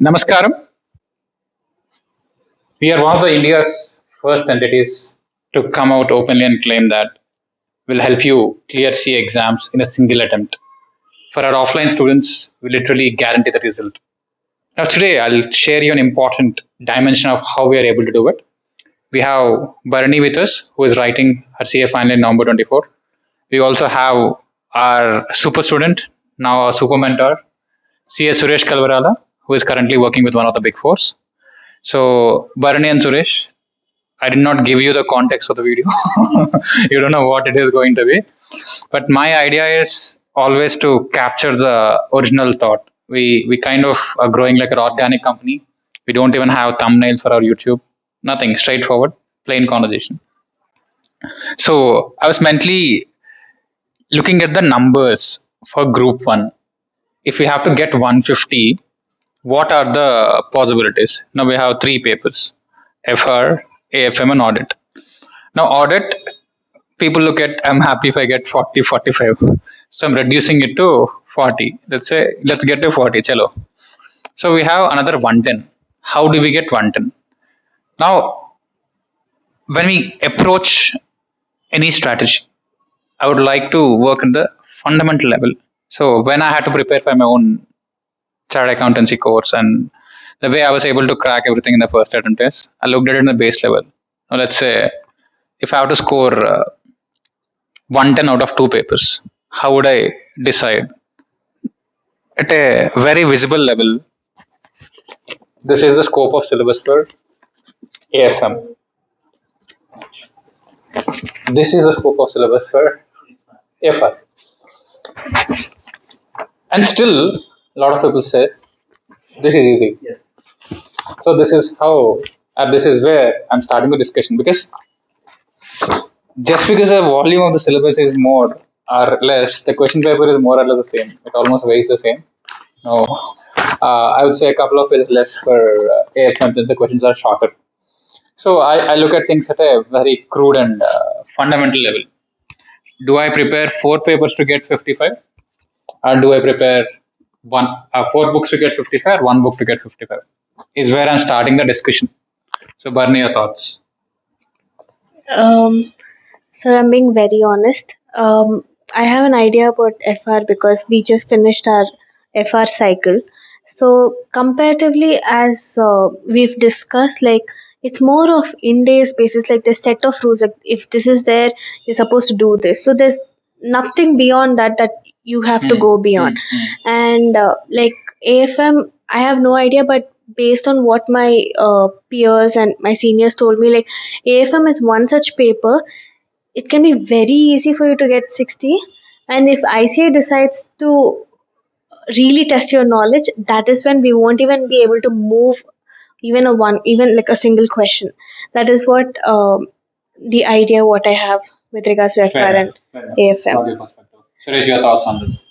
Namaskaram. We are one of the India's first entities to come out openly and claim that will help you clear C exams in a single attempt. For our offline students, we literally guarantee the result. Now, today I'll share you an important dimension of how we are able to do it. We have Bharani with us, who is writing her CA final in November 24. We also have our super student, now our super mentor, CA Suresh Kalvarala, who is currently working with one of the big fours. So, Bharani and Suresh, I did not give you the context of the video. You don't know what it is going to be. But my idea is always to capture the original thought. We kind of are growing like an organic company. We don't even have thumbnails for our YouTube. Nothing. Straightforward, plain conversation. So I was mentally looking at the numbers for group one. If we have to get 150, what are the possibilities? Now we have three papers: FR, AFM, and audit. Now, audit, people look at, I'm happy if I get 40, 45. So I'm reducing it to 40. Let's say, let's get to 40. Chalo. So we have another 110. How do we get 110? Now, when we approach any strategy, I would like to work at the fundamental level. So when I had to prepare for my own chartered accountancy course and the way I was able to crack everything in the first attempt is, I looked at it in the base level. Now, let's say if I have to score 110 out of two papers, how would I decide? At a very visible level, this is the scope of syllabus for AFM. This is the scope of syllabus for FR. And still, a lot of people say this is easy. Yes. So this is how, this is where I'm starting the discussion, because just because the volume of the syllabus is more or less, the question paper is more or less the same. It almost weighs the same. No, I would say a couple of pages less for AFM since the questions are shorter. So I look at things at a very crude and fundamental level. Do I prepare four papers to get 55? Or do I prepare four books to get 55 or one book to get 55? Is where I'm starting the discussion. So, Barney, your thoughts? Um, so I'm being very honest. I have an idea about FR because we just finished our FR cycle. So comparatively, as we've discussed, like it's more of in-days basis, like the set of rules. Like if this is there, you're supposed to do this. So there's nothing beyond that you have to go beyond. And like AFM, I have no idea, but based on what my peers and my seniors told me, like AFM is one such paper. It can be very easy for you to get 60, and if ICA decides to really test your knowledge, that is when we won't even be able to move even like a single question. That is what the idea what I have with regards to FR and AFM. Suresh, your thoughts on this?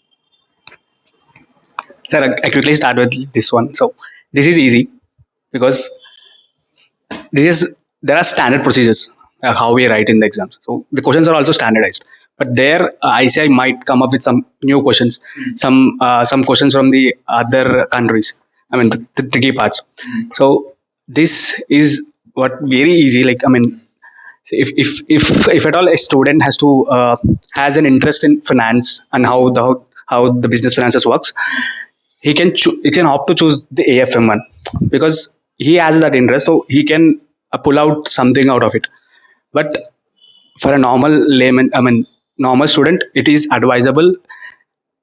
Sir, I quickly start with this one. So this is easy because there are standard procedures how we write in the exams. So the questions are also standardized. But there, ICI might come up with some new questions, some questions from the other countries. I mean, the tricky parts. So this is what very easy. Like I mean, if at all a student has an interest in finance and how the business finances works, he can opt to choose the AFM one because he has that interest, so he can pull out something out of it. But for a normal layman, I mean normal student, it is advisable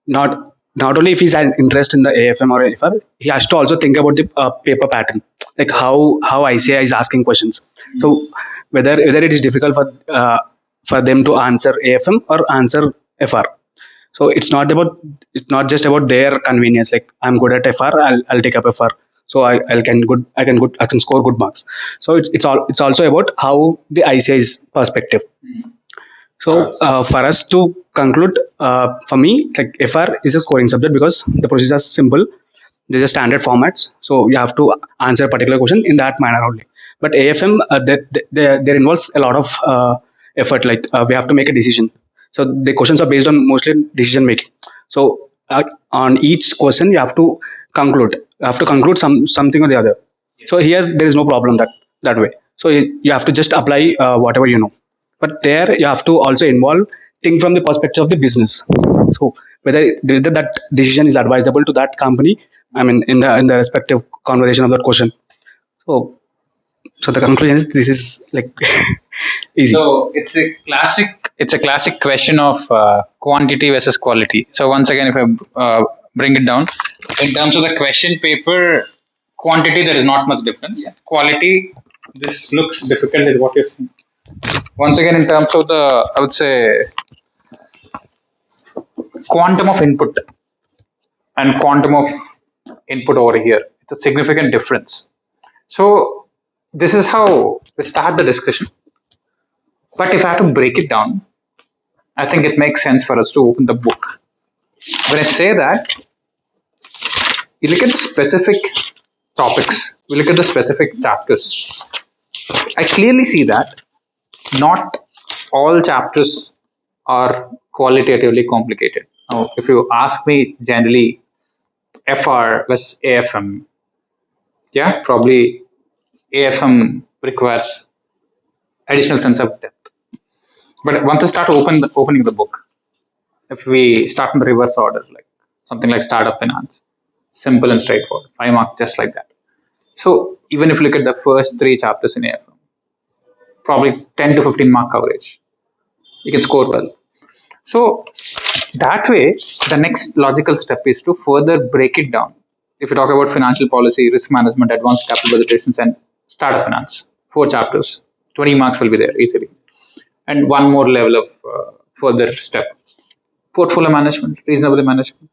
not only if he's an interest in the AFM or AFR, he has to also think about the paper pattern, like how ICI is asking questions. So whether it is difficult for them to answer AFM or answer FR. So it's not just about their convenience. Like I'm good at FR, I'll take up FR. So I can score good marks. So it's also about how the ICI's perspective. So for us to conclude, for me, like FR is a scoring subject because the procedure is simple. There's a standard formats, so you have to answer a particular question in that manner only. But AFM, there involves a lot of effort. Like we have to make a decision. So the questions are based on mostly decision making. So on each question, you have to conclude. You have to conclude something or the other. So here there is no problem that way. So you have to just apply whatever you know. But there you have to also involve think from the perspective of the business. So whether that decision is advisable to that company. I mean, in the respective conversation of that question. So so the conclusion is this is like easy. So it's a classic question of quantity versus quality. So once again, if I bring it down, in terms of the question paper, quantity there is not much difference. Yeah. Quality, this looks difficult, is what you're saying. Once again, in terms of the, I would say, quantum of input and quantum of input over here, it's a significant difference. So this is how we start the discussion. But if I have to break it down, I think it makes sense for us to open the book. When I say that, you look at the specific topics, we look at the specific chapters. I clearly see that not all chapters are qualitatively complicated. Now, if you ask me generally, FR versus AFM, yeah, probably AFM requires additional sense of depth. But once you start opening the book, if we start from the reverse order, like something like startup finance, simple and straightforward, 5 marks, just like that. So even if you look at the first three chapters in AFM, probably 10 to 15 mark coverage, you can score well. So that way, the next logical step is to further break it down. If you talk about financial policy, risk management, advanced capital budgetations, and startup finance, 4 chapters, 20 marks will be there easily. And one more level of further step, portfolio management, reasonable management,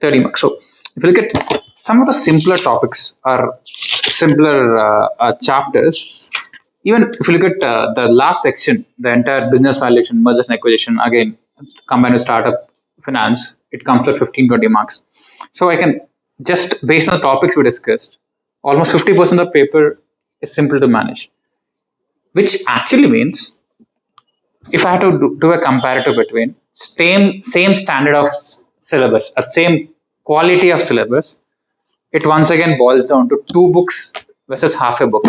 30 marks. So if you look at some of the simpler topics or simpler chapters, even if you look at the last section, the entire business valuation, mergers and acquisition, again, combined with startup finance, it comes to 15, 20 marks. So I can just, based on the topics we discussed, almost 50% of the paper is simple to manage, which actually means if I had to do a comparative between same standard of syllabus or same quality of syllabus, it once again boils down to 2 books versus half a book.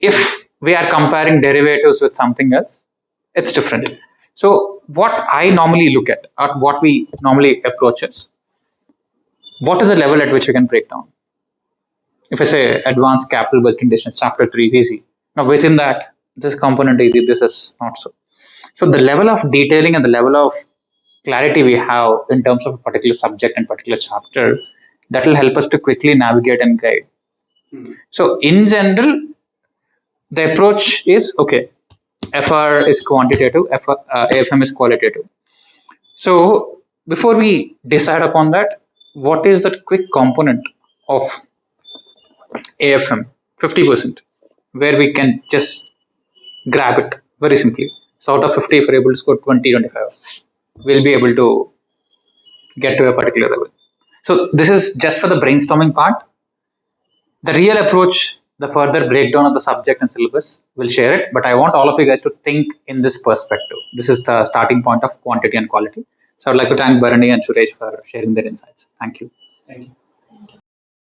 If we are comparing derivatives with something else, it's different. So what I normally look at, or what we normally approach is, what is the level at which we can break down? If I say advanced capital budgeting decisions, chapter 3 is easy. Now within that, this component is easy, this is not so. So the level of detailing and the level of clarity we have in terms of a particular subject and particular chapter, that will help us to quickly navigate and guide. So in general, the approach is okay. FR is quantitative, AFM is qualitative. So before we decide upon that, what is that quick component of AFM? 50%, where we can just grab it very simply. So out of 50, if we're able to score 20, 25, we'll be able to get to a particular level. So this is just for the brainstorming part. The real approach, the further breakdown of the subject and syllabus, we'll share it. But I want all of you guys to think in this perspective. This is the starting point of quantity and quality. So I'd like to thank Bharani and Suresh for sharing their insights. Thank you. Thank you.